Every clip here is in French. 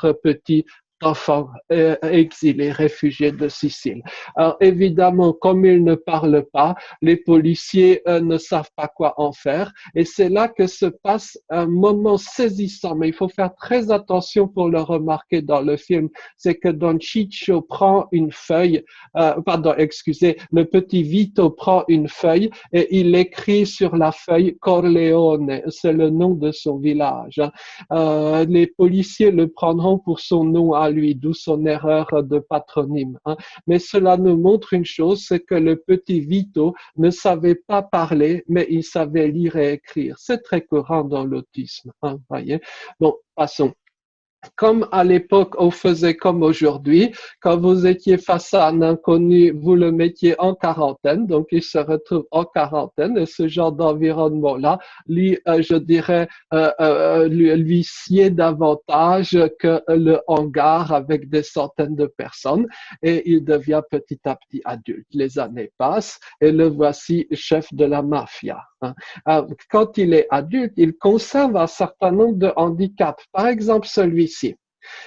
votre petit enfant exilé, réfugié de Sicile. Alors évidemment, comme il ne parle pas, les policiers ne savent pas quoi en faire et c'est là que se passe un moment saisissant, mais il faut faire très attention pour le remarquer dans le film, c'est que Don Ciccio prend une feuille, excusez, le petit Vito prend une feuille et il écrit sur la feuille Corleone, c'est le nom de son village. Les policiers le prendront pour son nom à lui, d'où son erreur de patronyme. Mais cela nous montre une chose, c'est que le petit Vito ne savait pas parler, mais il savait lire et écrire. C'est très courant dans l'autisme. Voyez. Bon, passons. Comme à l'époque, on faisait comme aujourd'hui, quand vous étiez face à un inconnu, vous le mettiez en quarantaine, donc il se retrouve en quarantaine, et ce genre d'environnement-là, lui, je dirais, lui sied davantage que le hangar avec des centaines de personnes, et il devient petit à petit adulte. Les années passent, et le voici chef de la mafia. Quand il est adulte, il conserve un certain nombre de handicaps. Par exemple, celui-ci.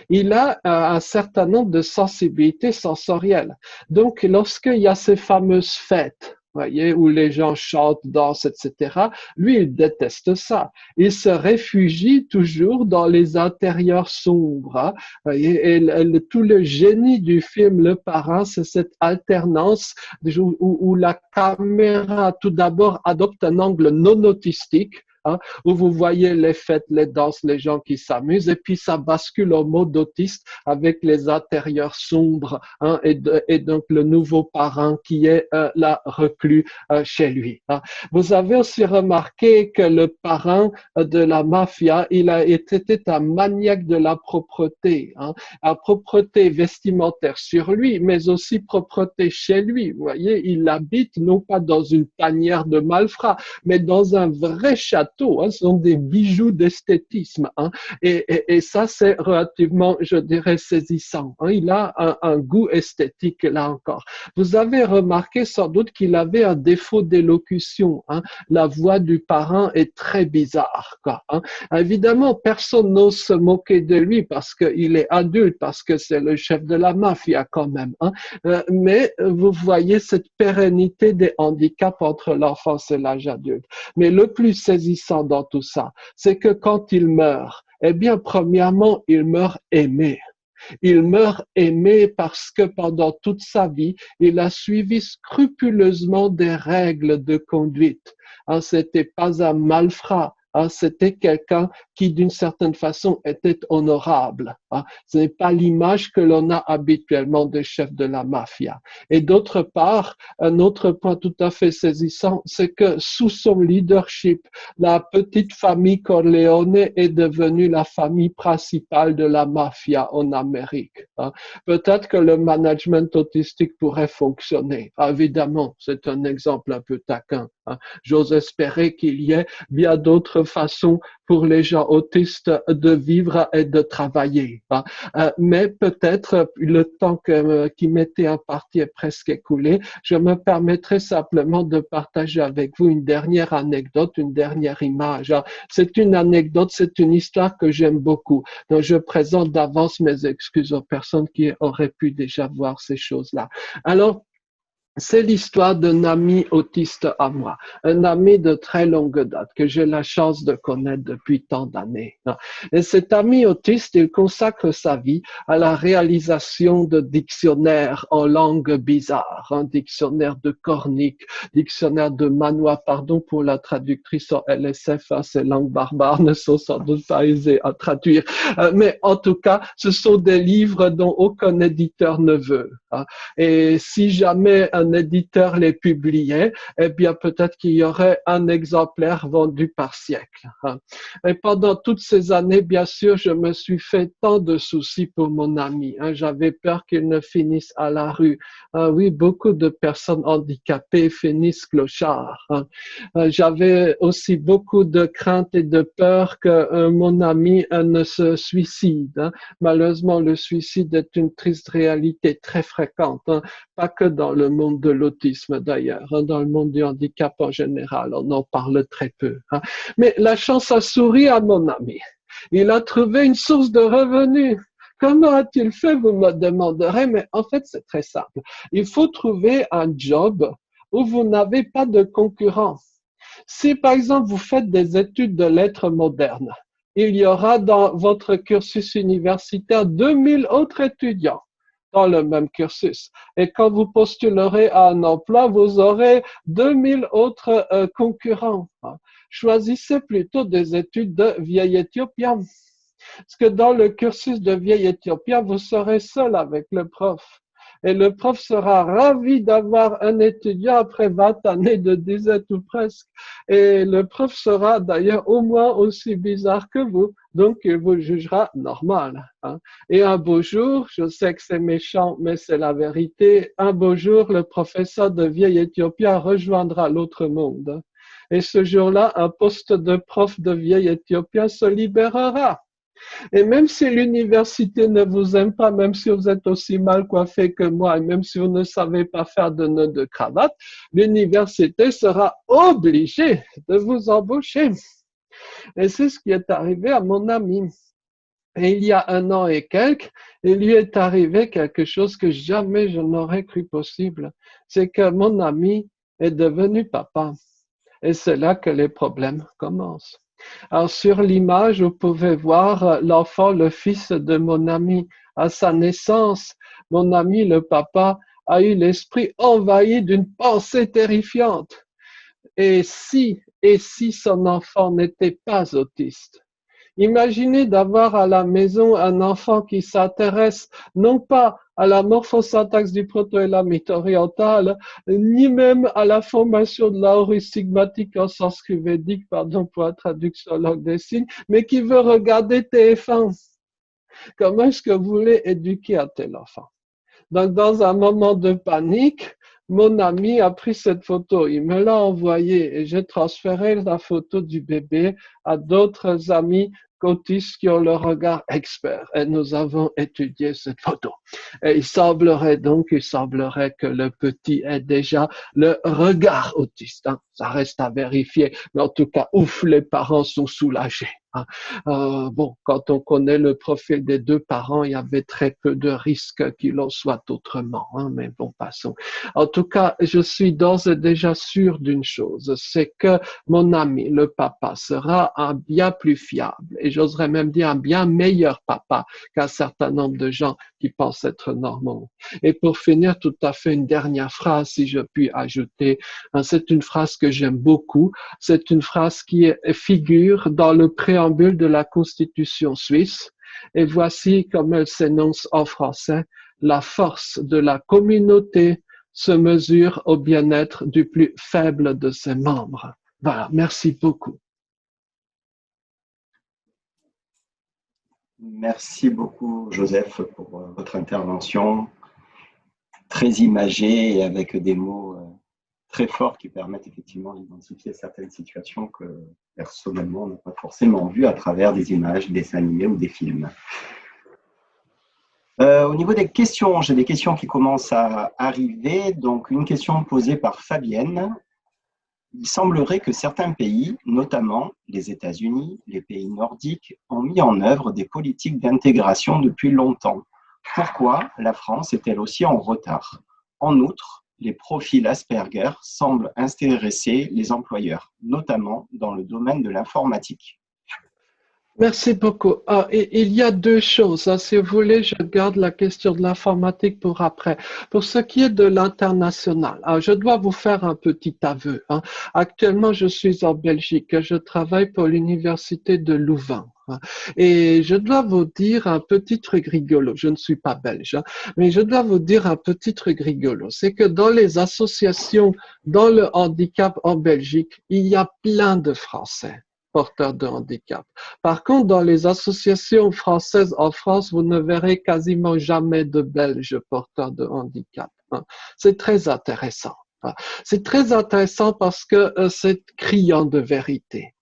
Il a un certain nombre de sensibilités sensorielles. Donc, lorsqu'il y a ces fameuses fêtes, voyez, où les gens chantent, dansent, etc., lui, il déteste ça. Il se réfugie toujours dans les intérieurs sombres. Voyez, et tout le génie du film Le Parrain, c'est cette alternance où la caméra, tout d'abord, adopte un angle non autistique, où vous voyez les fêtes, les danses, les gens qui s'amusent, et puis ça bascule en mode autiste avec les intérieurs sombres, et donc le nouveau parrain qui est là reclus chez lui. Vous avez aussi remarqué que le parrain de la mafia, il était un maniaque de la propreté, la propreté vestimentaire sur lui, mais aussi propreté chez lui. Vous voyez, il habite non pas dans une tanière de malfrats, mais dans un vrai château. Ce sont des bijoux d'esthétisme. Et ça, c'est relativement, je dirais, saisissant. Il a un goût esthétique, là encore. Vous avez remarqué sans doute qu'il avait un défaut d'élocution. La voix du parrain est très bizarre. Évidemment, personne n'ose se moquer de lui parce qu'il est adulte, parce que c'est le chef de la mafia quand même. Mais vous voyez cette pérennité des handicaps entre l'enfance et l'âge adulte. Mais le plus saisissant dans tout ça, c'est que quand il meurt, eh bien, premièrement, il meurt aimé. Il meurt aimé parce que pendant toute sa vie, il a suivi scrupuleusement des règles de conduite. C'était pas un malfrat. C'était quelqu'un qui, d'une certaine façon, était honorable. Ce n'est pas l'image que l'on a habituellement des chefs de la mafia. Et d'autre part, un autre point tout à fait saisissant, c'est que sous son leadership, la petite famille Corleone est devenue la famille principale de la mafia en Amérique. Peut-être que le management autistique pourrait fonctionner. Évidemment, c'est un exemple un peu taquin. J'ose espérer qu'il y ait bien d'autres façons pour les gens autistes de vivre et de travailler. Mais peut-être le temps qui m'était imparti est presque écoulé. Je me permettrai simplement de partager avec vous une dernière anecdote, une dernière image. C'est une anecdote, c'est une histoire que j'aime beaucoup. Donc je présente d'avance mes excuses aux personnes qui auraient pu déjà voir ces choses-là. Alors, c'est l'histoire d'un ami autiste à moi, un ami de très longue date que j'ai la chance de connaître depuis tant d'années. Et cet ami autiste, il consacre sa vie à la réalisation de dictionnaires en langue bizarre, un dictionnaire de cornique, dictionnaire de manois, pardon pour la traductrice en LSF, ces langues barbares ne sont sans doute pas aisées à traduire, mais en tout cas, ce sont des livres dont aucun éditeur ne veut. Et si jamais un éditeur les publiait, eh bien peut-être qu'il y aurait un exemplaire vendu par siècle. Et pendant toutes ces années, bien sûr, je me suis fait tant de soucis pour mon ami. J'avais peur qu'il ne finisse à la rue. Oui, beaucoup de personnes handicapées finissent clochards. J'avais aussi beaucoup de craintes et de peur que mon ami ne se suicide. Malheureusement, le suicide est une triste réalité très fréquente, pas que dans le monde de l'autisme d'ailleurs, dans le monde du handicap en général, on en parle très peu. Mais la chance a souri à mon ami. Il a trouvé une source de revenus. Comment a-t-il fait, vous me demanderez, mais en fait, c'est très simple. Il faut trouver un job où vous n'avez pas de concurrence. Si, par exemple, vous faites des études de lettres modernes, il y aura dans votre cursus universitaire 2000 autres étudiants dans le même cursus. Et quand vous postulerez à un emploi, vous aurez 2000 autres concurrents. Choisissez plutôt des études de vieil éthiopien. Parce que dans le cursus de vieil éthiopien, vous serez seul avec le prof. Et le prof sera ravi d'avoir un étudiant après 20 années de disette ou presque. Et le prof sera d'ailleurs au moins aussi bizarre que vous. Donc, il vous jugera normal. Et un beau jour, je sais que c'est méchant, mais c'est la vérité, un beau jour, le professeur de vieil éthiopien rejoindra l'autre monde. Et ce jour-là, un poste de prof de vieil éthiopien se libérera. Et même si l'université ne vous aime pas, même si vous êtes aussi mal coiffé que moi, et même si vous ne savez pas faire de nœud de cravate, l'université sera obligée de vous embaucher. Et c'est ce qui est arrivé à mon ami. Et il y a 1 an et quelques, il lui est arrivé quelque chose que jamais je n'aurais cru possible. C'est que mon ami est devenu papa. Et c'est là que les problèmes commencent. Alors, sur l'image, vous pouvez voir l'enfant, le fils de mon ami. À sa naissance, mon ami, le papa, a eu l'esprit envahi d'une pensée terrifiante. Et si son enfant n'était pas autiste? Imaginez d'avoir à la maison un enfant qui s'intéresse non pas à la morphosyntaxe du proto-élamite oriental, ni même à la formation de la heuristique stigmatique en sanskrit védique, pardon pour la traductiologue des signes, mais qui veut regarder TF1. Comment est-ce que vous voulez éduquer un tel enfant? Donc, dans un moment de panique, mon ami a pris cette photo, il me l'a envoyée et j'ai transféré la photo du bébé à d'autres amis autistes qui ont le regard expert. Et nous avons étudié cette photo. Et il semblerait que le petit ait déjà le regard autiste. Ça reste à vérifier, mais en tout cas, ouf, les parents sont soulagés. Bon, quand on connaît le profil des deux parents, il y avait très peu de risques qu'il en soit autrement, mais bon, passons. En tout cas, je suis d'ores et déjà sûr d'une chose, c'est que mon ami, le papa, sera un bien plus fiable, et j'oserais même dire un bien meilleur papa qu'un certain nombre de gens qui pensent être normaux. Et pour finir, tout à fait une dernière phrase, si je puis ajouter, c'est une phrase que j'aime beaucoup, c'est une phrase qui figure dans le préambule de la Constitution suisse, et voici comme elle s'énonce en français: la force de la communauté se mesure au bien-être du plus faible de ses membres. Voilà, merci beaucoup. Merci beaucoup, Joseph, pour votre intervention très imagée et avec des mots très forts qui permettent effectivement d'identifier certaines situations que personnellement on n'a pas forcément vues à travers des images, des dessins animés ou des films. Au niveau des questions, j'ai des questions qui commencent à arriver. Donc, une question posée par Fabienne. Il semblerait que certains pays, notamment les États-Unis, les pays nordiques, ont mis en œuvre des politiques d'intégration depuis longtemps. Pourquoi la France est-elle aussi en retard? En outre, les profils Asperger semblent intéresser les employeurs, notamment dans le domaine de l'informatique. Merci beaucoup. Il y a deux choses. Si vous voulez, je garde la question de l'informatique pour après. Pour ce qui est de l'international, je dois vous faire un petit aveu. Actuellement, je suis en Belgique. Je travaille pour l'université de Louvain. Et je dois vous dire un petit truc rigolo. Je ne suis pas belge, mais je dois vous dire un petit truc rigolo. C'est que dans les associations, dans le handicap en Belgique, il y a plein de Français porteurs de handicap. Par contre, dans les associations françaises en France, vous ne verrez quasiment jamais de Belges porteurs de handicap. C'est très intéressant. C'est très intéressant parce que c'est criant de vérité.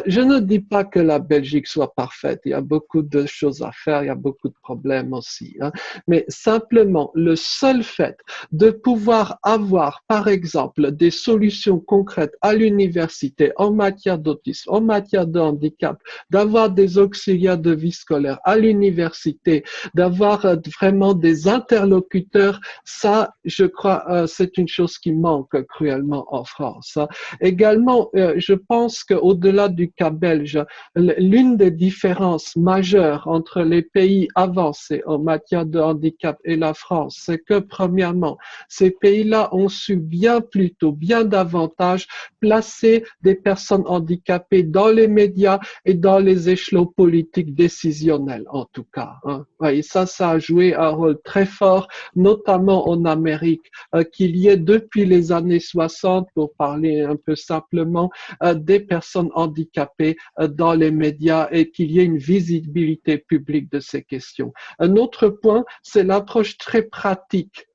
Je ne dis pas que la Belgique soit parfaite, il y a beaucoup de choses à faire, il y a beaucoup de problèmes aussi, hein. Mais simplement, le seul fait de pouvoir avoir, par exemple, des solutions concrètes à l'université en matière d'autisme, en matière de handicap, d'avoir des auxiliaires de vie scolaire à l'université, d'avoir vraiment des interlocuteurs, ça, je crois, c'est une chose qui manque cruellement en France, hein. Également, je pense qu'au-delà du cas belge, l'une des différences majeures entre les pays avancés en matière de handicap et la France, c'est que premièrement, ces pays-là ont su bien plus tôt, bien davantage placer des personnes handicapées dans les médias et dans les échelons politiques décisionnels, en tout cas, hein. Et ça a joué un rôle très fort, notamment en Amérique, qu'il y ait depuis les années 60, pour parler un peu simplement, des personnes handicapées dans les médias et qu'il y ait une visibilité publique de ces questions. Un autre point, c'est l'approche très pratique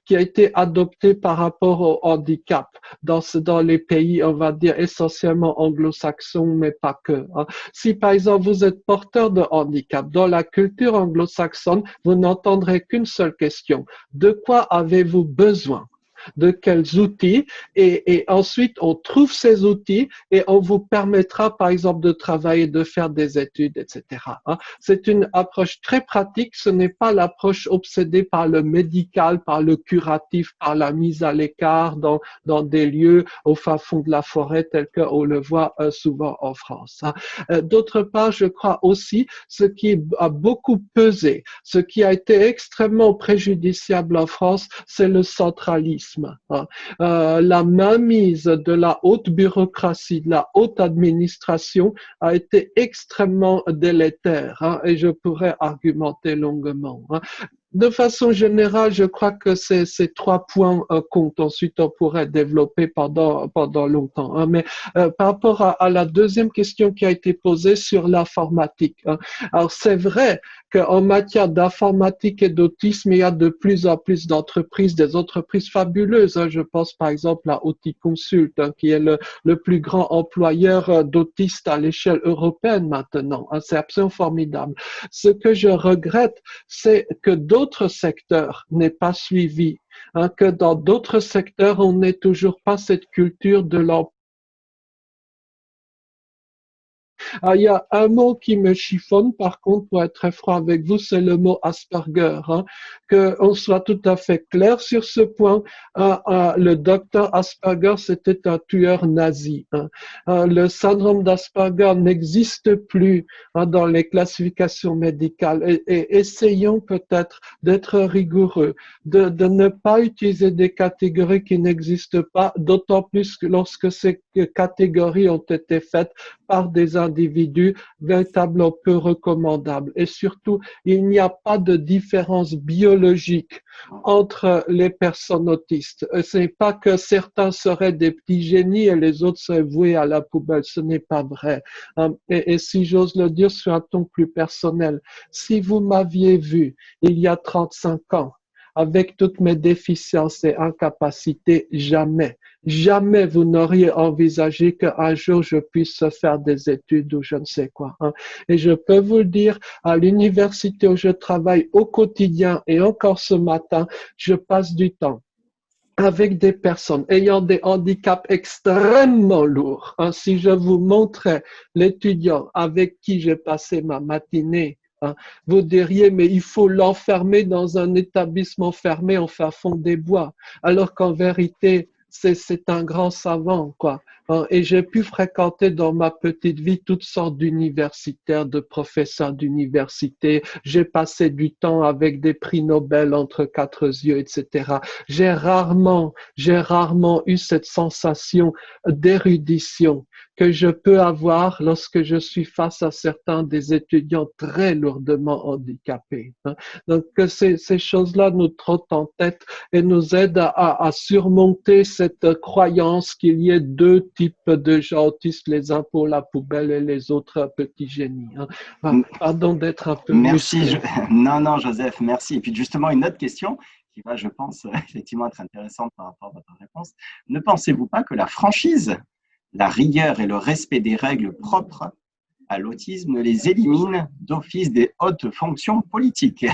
qui a été adoptée par rapport au handicap dans les pays, on va dire, essentiellement anglo-saxons, mais pas que, hein. Si, par exemple, vous êtes porteur de handicap, dans la culture anglo-saxonne, vous n'entendrez qu'une seule question. De quoi avez-vous besoin? De quels outils, et ensuite on trouve ces outils et on vous permettra par exemple de travailler, de faire des études, etc. C'est une approche très pratique, ce n'est pas l'approche obsédée par le médical, par le curatif, par la mise à l'écart dans des lieux au fin fond de la forêt tel qu'on le voit souvent en France. D'autre part, je crois aussi ce qui a beaucoup pesé, ce qui a été extrêmement préjudiciable en France, c'est le centralisme. La mainmise de la haute bureaucratie, de la haute administration a été extrêmement délétère, et je pourrais argumenter longuement. De façon générale, je crois que ces 3 points comptent. Ensuite, on pourrait développer pendant longtemps. Mais par rapport à la deuxième question qui a été posée sur l'informatique, alors c'est vrai qu'en matière d'informatique et d'autisme, il y a de plus en plus d'entreprises, des entreprises fabuleuses. Je pense par exemple à Auticonsult, qui est le plus grand employeur d'autistes à l'échelle européenne maintenant. C'est absolument formidable. Ce que je regrette, c'est que d'autres secteurs n'aient pas suivi, que dans d'autres secteurs, on n'ait toujours pas cette culture de l'emploi. Ah, il y a un mot qui me chiffonne, par contre, pour être très franc avec vous, c'est le mot Asperger. Qu'on soit tout à fait clair sur ce point. Le docteur Asperger, c'était un tueur nazi. Le syndrome d'Asperger n'existe plus dans les classifications médicales. Et essayons peut-être d'être rigoureux, de ne pas utiliser des catégories qui n'existent pas, d'autant plus que lorsque ces catégories ont été faites par des individus véritablement peu recommandables. Et surtout, il n'y a pas de différence biologique entre les personnes autistes. Ce n'est pas que certains seraient des petits génies et les autres seraient voués à la poubelle. Ce n'est pas vrai. Et si j'ose le dire sur un ton plus personnel, si vous m'aviez vu il y a 35 ans, avec toutes mes déficiences et incapacités, jamais vous n'auriez envisagé qu'un jour je puisse faire des études ou je ne sais quoi. Et je peux vous le dire, à l'université où je travaille au quotidien et encore ce matin, je passe du temps avec des personnes ayant des handicaps extrêmement lourds. Si je vous montrais l'étudiant avec qui j'ai passé ma matinée, vous diriez, mais il faut l'enfermer dans un établissement fermé en fin fond des bois, alors qu'en vérité, c'est un grand savant, quoi. Et j'ai pu fréquenter dans ma petite vie toutes sortes d'universitaires, de professeurs d'université. J'ai passé du temps avec des prix Nobel entre quatre yeux, etc. J'ai rarement eu cette sensation d'érudition que je peux avoir lorsque je suis face à certains des étudiants très lourdement handicapés. Donc, que ces choses-là nous trottent en tête et nous aident à surmonter cette croyance qu'il y ait deux types de gens autistes, les uns pour la poubelle et les autres petits génies. Pardon d'être un peu Merci. musclé. Non, Joseph, merci. Et puis justement, une autre question qui va, je pense, effectivement être intéressante par rapport à votre réponse. Ne pensez-vous pas que la franchise La rigueur et le respect des règles propres à l'autisme les élimine d'office des hautes fonctions politiques.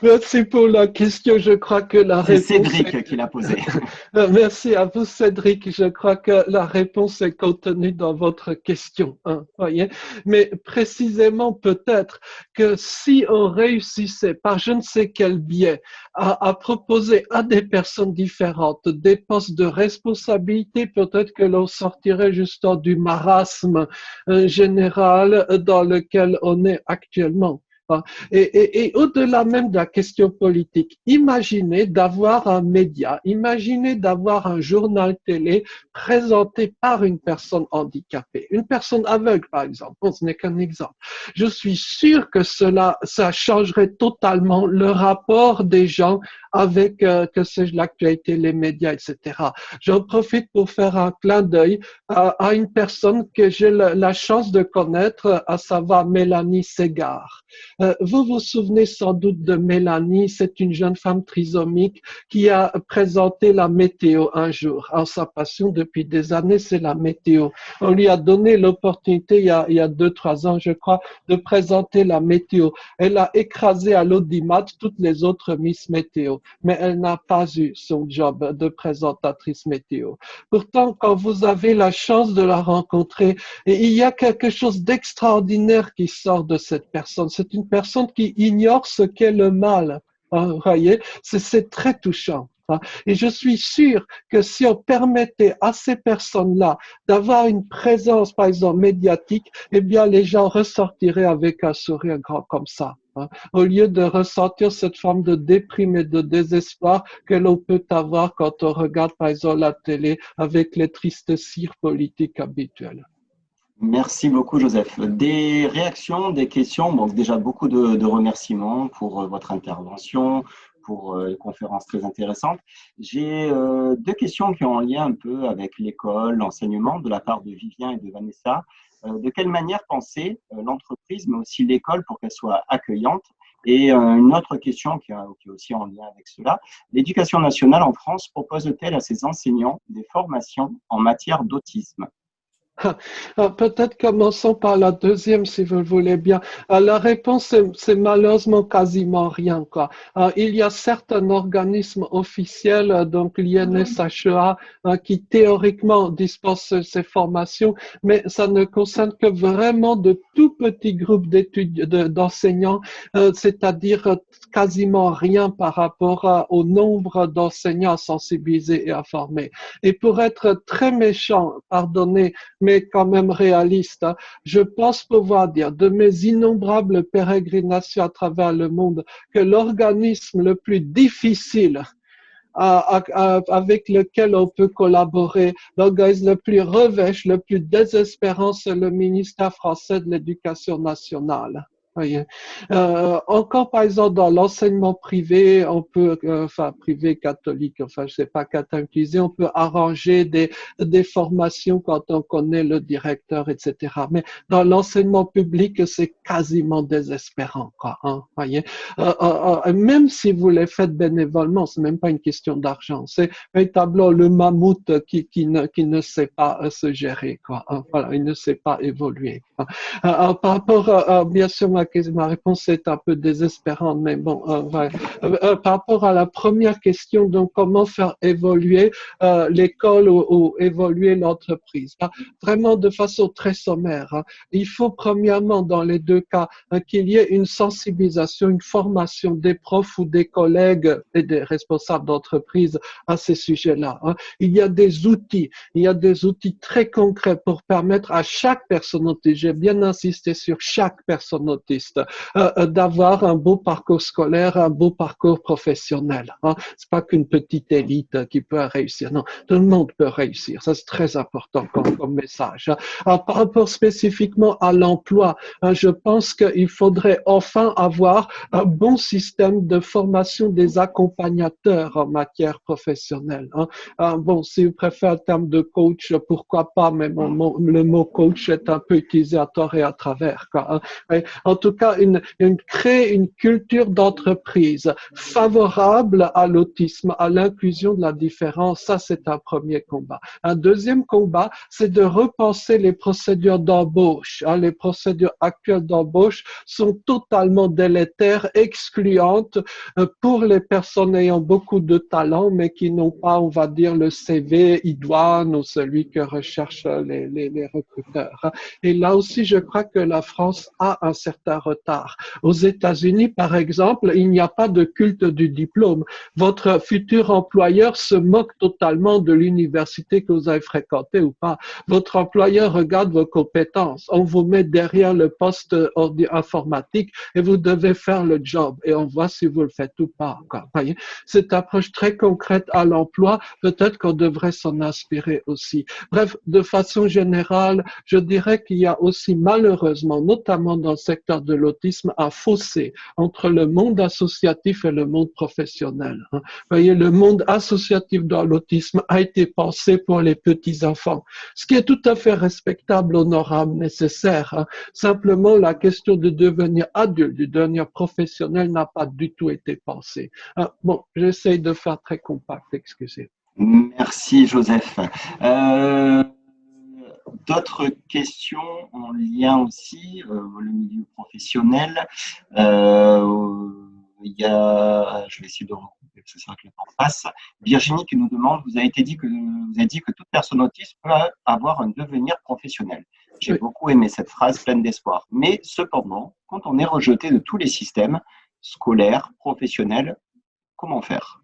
Merci pour la question. Je crois que la C'est réponse est... Cédric qui l'a posé. Merci à vous, Cédric. Je crois que la réponse est contenue dans votre question, hein, voyez. Mais précisément, peut-être que si on réussissait par je ne sais quel biais à proposer à des personnes différentes des postes de responsabilité, peut-être que l'on sortirait justement du marasme général dans lequel on est actuellement. Et au-delà même de la question politique, imaginez d'avoir un média, imaginez d'avoir un journal télé présenté par une personne handicapée, une personne aveugle par exemple. Bon, ce n'est qu'un exemple. Je suis sûr que ça changerait totalement le rapport des gens avec, que sais-je, l'actualité, les médias, etc. J'en profite pour faire un clin d'œil à une personne que j'ai la chance de connaître, à savoir Mélanie Ségard. Vous vous souvenez sans doute de Mélanie, c'est une jeune femme trisomique qui a présenté la météo un jour. Alors, sa passion depuis des années, c'est la météo. On lui a donné l'opportunité il y a 2-3 ans, je crois, de présenter la météo. Elle a écrasé à l'audimat toutes les autres Miss Météo, mais elle n'a pas eu son job de présentatrice météo. Pourtant, quand vous avez la chance de la rencontrer, et il y a quelque chose d'extraordinaire qui sort de cette personne. C'est une personne qui ignore ce qu'est le mal. Vous voyez, c'est très touchant. Et je suis sûr que si on permettait à ces personnes-là d'avoir une présence, par exemple, médiatique, eh bien, les gens ressortiraient avec un sourire grand comme ça. Au lieu de ressentir cette forme de déprime et de désespoir que l'on peut avoir quand on regarde, par exemple, la télé avec les tristes cires politiques habituelles. Merci beaucoup, Joseph. Des réactions, des questions. Donc, déjà, beaucoup de remerciements pour votre intervention, pour les conférences très intéressantes. J'ai 2 questions qui ont un lien un peu avec l'école, l'enseignement, de la part de Vivien et de Vanessa. De quelle manière penser l'entreprise, mais aussi l'école, pour qu'elle soit accueillante? Et une autre question qui est aussi en lien avec cela. L'éducation nationale en France propose-t-elle à ses enseignants des formations en matière d'autisme? Peut-être commençons par la deuxième, si vous le voulez bien. La réponse, c'est malheureusement quasiment rien, quoi. Il y a certains organismes officiels, donc l'INSHEA, qui théoriquement dispensent ces formations, mais ça ne concerne que vraiment de tout petits groupes d'enseignants, c'est-à-dire quasiment rien par rapport au nombre d'enseignants à sensibiliser et à former. Et pour être très méchant, pardonnez, mais quand même réaliste, je pense pouvoir dire de mes innombrables pérégrinations à travers le monde que l'organisme le plus difficile avec lequel on peut collaborer, l'organisme le plus revêche, le plus désespérant, c'est le ministère français de l'Éducation nationale. Voyez. Encore par exemple dans l'enseignement privé, on peut, enfin privé catholique, enfin je sais pas qu'à utiliser, on peut arranger des formations quand on connaît le directeur, etc. Mais dans l'enseignement public, c'est quasiment désespérant, quoi. Hein, voyez. Même si vous les faites bénévolement, c'est même pas une question d'argent, c'est véritablement le mammouth qui ne sait pas se gérer, quoi. Hein, voilà, il ne sait pas évoluer. Quoi. Par rapport, bien sûr, ma réponse est un peu désespérante, mais bon, ouais. Par rapport à la première question, donc comment faire évoluer l'école ou évoluer l'entreprise, vraiment de façon très sommaire. Hein. Il faut premièrement, dans les deux cas, qu'il y ait une sensibilisation, une formation des profs ou des collègues et des responsables d'entreprise à ces sujets-là. Hein. Il y a des outils très concrets pour permettre à chaque personne autiste, j'ai bien insisté sur chaque personne autiste, d'avoir un beau parcours scolaire, un beau parcours professionnel. Hein. C'est pas qu'une petite élite qui peut réussir. Non, tout le monde peut réussir. Ça, c'est très important comme message. Alors, par rapport spécifiquement à l'emploi, je pense qu'il faudrait enfin avoir un bon système de formation des accompagnateurs en matière professionnelle. Hein. Bon, si vous préférez le terme de coach, pourquoi pas, mais le mot coach est un peu utilisé à tort et à travers. Quoi, hein. En tout cas créer une culture d'entreprise favorable à l'autisme, à l'inclusion de la différence. Ça, c'est un premier combat. Un deuxième combat, c'est de repenser les procédures d'embauche. Les procédures actuelles d'embauche sont totalement délétères, excluantes pour les personnes ayant beaucoup de talent, mais qui n'ont pas, on va dire, le CV idoine ou celui que recherchent les recruteurs. Et là aussi, je crois que la France a un certain retard. Aux États-Unis, par exemple, il n'y a pas de culte du diplôme. Votre futur employeur se moque totalement de l'université que vous avez fréquentée ou pas. Votre employeur regarde vos compétences. On vous met derrière le poste informatique et vous devez faire le job et on voit si vous le faites ou pas. Voyez, cette approche très concrète à l'emploi, peut-être qu'on devrait s'en inspirer aussi. Bref, de façon générale, je dirais qu'il y a aussi malheureusement, notamment dans le secteur de l'autisme, un fossé entre le monde associatif et le monde professionnel. Vous voyez, le monde associatif dans l'autisme a été pensé pour les petits-enfants, ce qui est tout à fait respectable, honorable, nécessaire. Simplement, la question de devenir adulte, de devenir professionnel n'a pas du tout été pensée. Bon, j'essaye de faire très compact, excusez. Merci Joseph. D'autres questions en lien aussi, le milieu professionnel. Il y a, je vais essayer de recouper parce que c'est vrai que le temps passe. Virginie qui nous demande, vous avez dit que toute personne autiste peut avoir un devenir professionnel. J'ai beaucoup aimé cette phrase pleine d'espoir. Mais cependant, quand on est rejeté de tous les systèmes scolaires, professionnels, comment faire?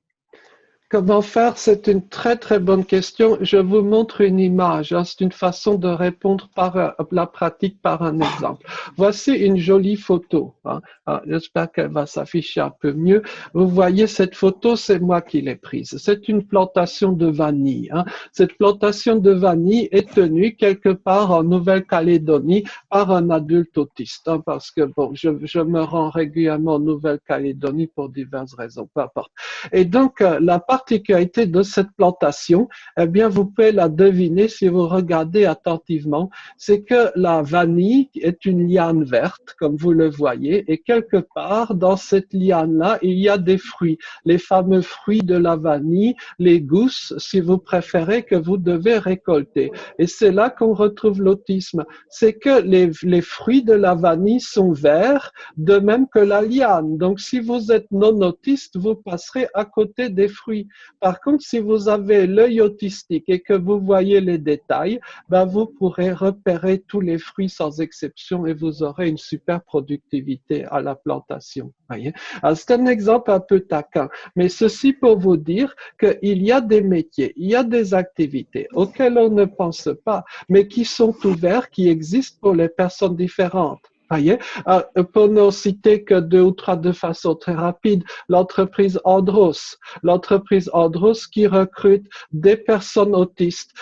Comment faire? C'est une très très bonne question. Je vous montre une image. C'est une façon de répondre par la pratique par un exemple. Voici une jolie photo. J'espère qu'elle va s'afficher un peu mieux. Vous voyez cette photo, c'est moi qui l'ai prise. C'est une plantation de vanille. Cette plantation de vanille est tenue quelque part en Nouvelle-Calédonie par un adulte autiste. Parce que bon, je me rends régulièrement en Nouvelle-Calédonie pour diverses raisons, peu importe. Et donc, la particularité de cette plantation, eh bien, vous pouvez la deviner si vous regardez attentivement, c'est que la vanille est une liane verte, comme vous le voyez, et quelque part dans cette liane-là, il y a des fruits, les fameux fruits de la vanille, les gousses, si vous préférez, que vous devez récolter. Et c'est là qu'on retrouve l'autisme. C'est que les fruits de la vanille sont verts, de même que la liane. Donc, si vous êtes non autiste, vous passerez à côté des fruits. Par contre, si vous avez l'œil autistique et que vous voyez les détails, ben vous pourrez repérer tous les fruits sans exception et vous aurez une super productivité à la plantation. Voyez? C'est un exemple un peu taquin, mais ceci pour vous dire qu'il y a des métiers, il y a des activités auxquelles on ne pense pas, mais qui sont ouverts, qui existent pour les personnes différentes. Voyez, pour ne citer que deux ou trois de façon très rapide, l'entreprise Andros qui recrute des personnes autistes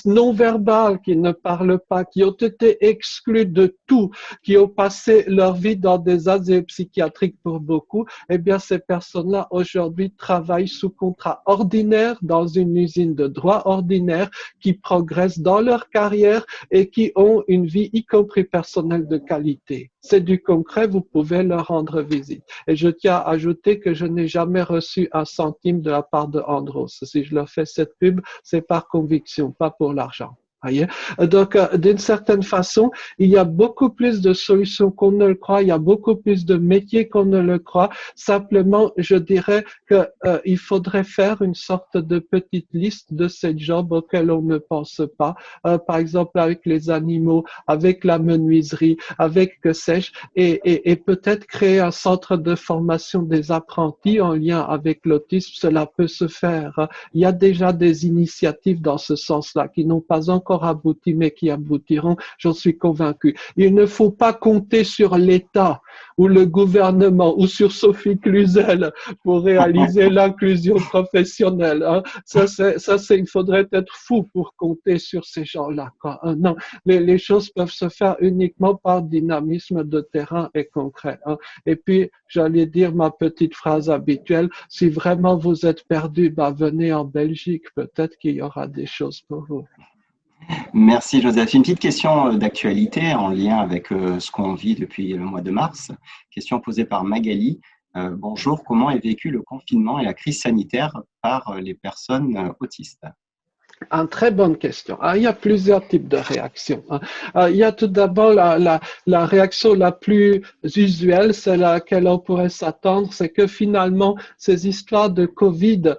non verbales qui ne parlent pas, qui ont été exclues de tout, qui ont passé leur vie dans des asiles psychiatriques pour beaucoup. Eh bien, ces personnes-là aujourd'hui travaillent sous contrat ordinaire dans une usine de droit ordinaire, qui progressent dans leur carrière et qui ont une vie, y compris personnelle, de qualité. C'est du concret, vous pouvez leur rendre visite. Et je tiens à ajouter que je n'ai jamais reçu un centime de la part de Andros. Si je leur fais cette pub, c'est par conviction, pas pour l'argent. Voyez? Donc, d'une certaine façon, il y a beaucoup plus de solutions qu'on ne le croit, il y a beaucoup plus de métiers qu'on ne le croit. Simplement, je dirais que il faudrait faire une sorte de petite liste de ces jobs auxquels on ne pense pas. Par exemple, avec les animaux, avec la menuiserie, avec que sais-je, et peut-être créer un centre de formation des apprentis en lien avec l'autisme. Cela peut se faire. Il y a déjà des initiatives dans ce sens-là qui n'ont pas encore abouti, mais qui aboutiront, j'en suis convaincu. Il ne faut pas compter sur l'État ou le gouvernement ou sur Sophie Cluzel pour réaliser l'inclusion professionnelle. Il faudrait être fou pour compter sur ces gens-là. Non, les choses peuvent se faire uniquement par dynamisme de terrain et concret. Et puis, j'allais dire ma petite phrase habituelle, si vraiment vous êtes perdu, venez en Belgique, peut-être qu'il y aura des choses pour vous. Merci Joseph. Une petite question d'actualité en lien avec ce qu'on vit depuis le mois de mars. Question posée par Magali. Bonjour, comment est vécu le confinement et la crise sanitaire par les personnes autistes? Une très bonne question. Il y a plusieurs types de réactions. Il y a tout d'abord la réaction la plus usuelle, c'est laquelle on pourrait s'attendre, c'est que finalement, ces histoires de Covid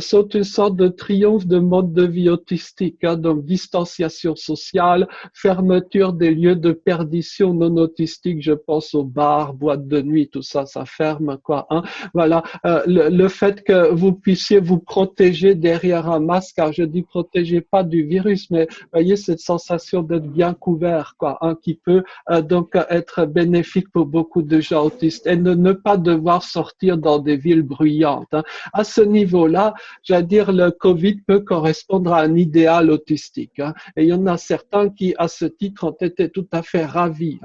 sont une sorte de triomphe de mode de vie autistique, donc distanciation sociale, fermeture des lieux de perdition non autistiques, je pense aux bars, boîtes de nuit, tout ça, ça ferme, quoi. Voilà, le fait que vous puissiez vous protéger derrière un masque, car je dis protéger pas du virus, mais voyez cette sensation d'être bien couvert, quoi, qui peut donc être bénéfique pour beaucoup de gens autistes et ne pas devoir sortir dans des villes bruyantes. À ce niveau-là, j'allais dire, le Covid peut correspondre à un idéal autistique. Et il y en a certains qui, à ce titre, ont été tout à fait ravis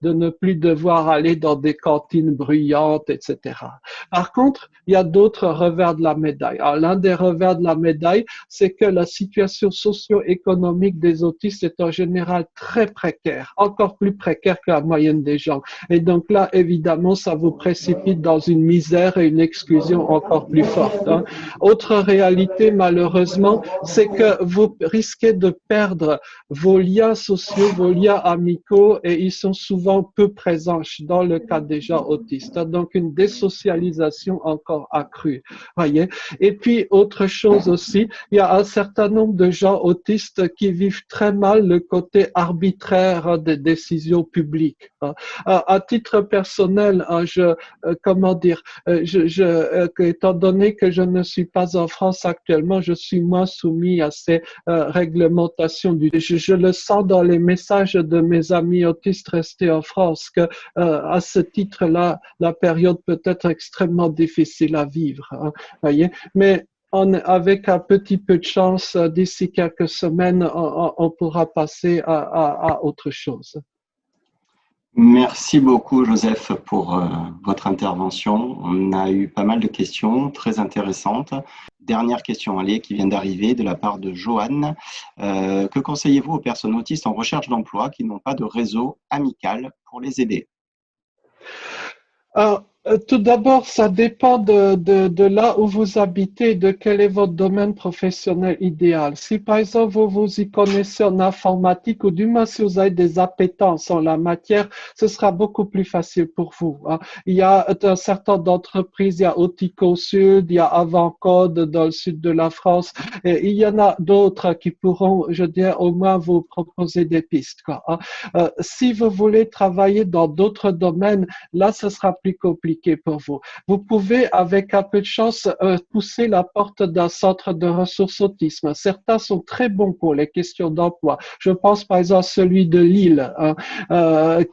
de ne plus devoir aller dans des cantines bruyantes, etc. Par contre, il y a d'autres revers de la médaille. Alors, l'un des revers de la médaille, c'est que la situation socio-économique des autistes est en général très précaire, encore plus précaire que la moyenne des gens. Et donc là, évidemment, ça vous précipite dans une misère et une exclusion encore plus forte. Autre réalité, malheureusement, c'est que vous risquez de perdre vos liens sociaux, vos liens amicaux, et ils sont souvent peu présents dans le cas des gens autistes. Donc, une désocialisation encore accrue. Voyez. Et puis, autre chose aussi, il y a un certain nombre de gens autistes qui vivent très mal le côté arbitraire des décisions publiques. À titre personnel, comment dire, étant donné que je ne suis pas en France actuellement, je suis moins soumis à ces réglementations. Je le sens dans les messages de mes amis autistes restés en France que à ce titre-là, la période peut être extrêmement difficile à vivre. Voyez, mais avec un petit peu de chance, d'ici quelques semaines, on pourra passer à autre chose. Merci beaucoup Joseph pour votre intervention. On a eu pas mal de questions très intéressantes. Dernière question, allez, qui vient d'arriver de la part de Joanne. Que conseillez-vous aux personnes autistes en recherche d'emploi qui n'ont pas de réseau amical pour les aider? Tout d'abord, ça dépend de là où vous habitez, de quel est votre domaine professionnel idéal. Si par exemple vous vous y connaissez en informatique ou du moins si vous avez des appétences en la matière, ce sera beaucoup plus facile pour vous. Il y a un certain nombre d'entreprises, il y a Otico Sud, il y a Avancode dans le sud de la France, et il y en a d'autres qui pourront, je dirais, au moins vous proposer des pistes, quoi. Si vous voulez travailler dans d'autres domaines, là, ce sera plus compliqué pour vous. Vous pouvez, avec un peu de chance, pousser la porte d'un centre de ressources autisme. Certains sont très bons pour les questions d'emploi. Je pense par exemple à celui de Lille,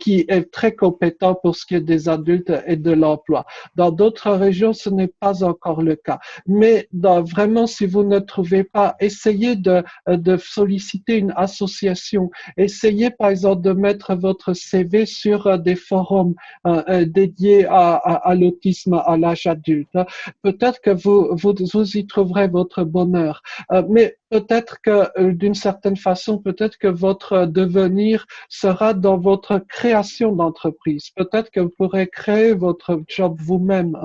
qui est très compétent pour ce qui est des adultes et de l'emploi. Dans d'autres régions, ce n'est pas encore le cas. Mais vraiment, si vous ne trouvez pas, essayez de solliciter une association. Essayez par exemple de mettre votre CV sur des forums dédiés à l'autisme à l'âge adulte. Peut-être que vous y trouverez votre bonheur, mais peut-être que d'une certaine façon, peut-être que votre devenir sera dans votre création d'entreprise. Peut-être que vous pourrez créer votre job vous-même.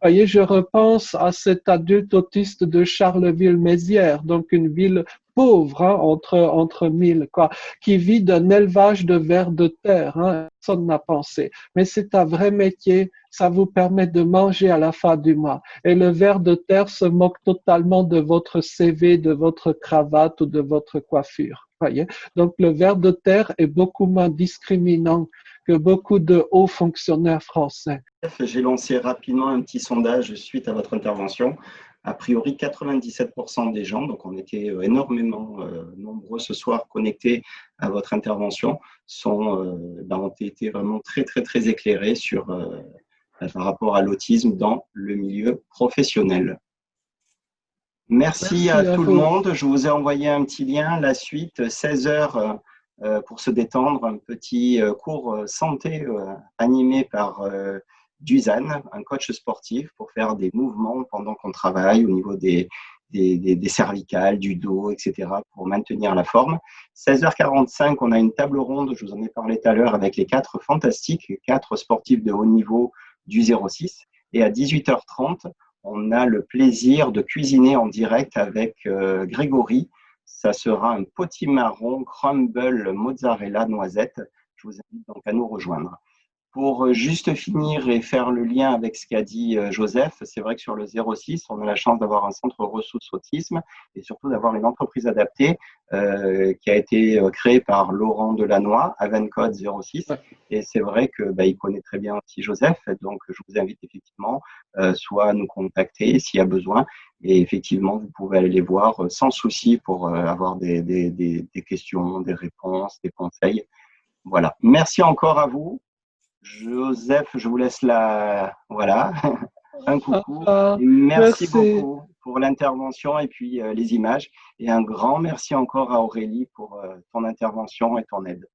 Voyez, je repense à cet adulte autiste de Charleville-Mézières, donc une ville pauvre, entre mille, quoi, qui vit d'un élevage de vers de terre. Personne n'a pensé. Mais c'est un vrai métier. Ça vous permet de manger à la fin du mois. Et le ver de terre se moque totalement de votre CV, de votre cravate ou de votre coiffure. Voyez? Donc, le ver de terre est beaucoup moins discriminant que beaucoup de hauts fonctionnaires français. J'ai lancé rapidement un petit sondage suite à votre intervention. A priori, 97% des gens, donc on était énormément nombreux ce soir connectés à votre intervention, ont été vraiment très, très, très éclairés par rapport à l'autisme dans le milieu professionnel. Merci à Merci à tout le vous. monde. Je vous ai envoyé un petit lien, la suite, 16 heures pour se détendre, un petit cours santé animé par Dusan, un coach sportif, pour faire des mouvements pendant qu'on travaille au niveau des des cervicales, du dos, etc., pour maintenir la forme. 16h45, on a une table ronde, je vous en ai parlé tout à l'heure, avec les 4 fantastiques, 4 sportifs de haut niveau du 06. Et à 18h30, on a le plaisir de cuisiner en direct avec Grégory. Ça sera un potimarron crumble mozzarella noisette. Je vous invite donc à nous rejoindre. Pour juste finir et faire le lien avec ce qu'a dit Joseph, c'est vrai que sur le 06, on a la chance d'avoir un centre ressources autisme et surtout d'avoir une entreprise adaptée qui a été créée par Laurent Delannoy, Avencode 06. Et c'est vrai que il connaît très bien aussi Joseph, donc je vous invite effectivement soit à nous contacter s'il y a besoin. Et effectivement, vous pouvez aller les voir sans souci pour avoir des questions, des réponses, des conseils. Voilà. Merci encore à vous. Joseph, je vous laisse voilà, un coucou. Et merci Merci. beaucoup pour l'intervention et puis les images. Et un grand merci encore à Aurélie pour ton intervention et ton aide.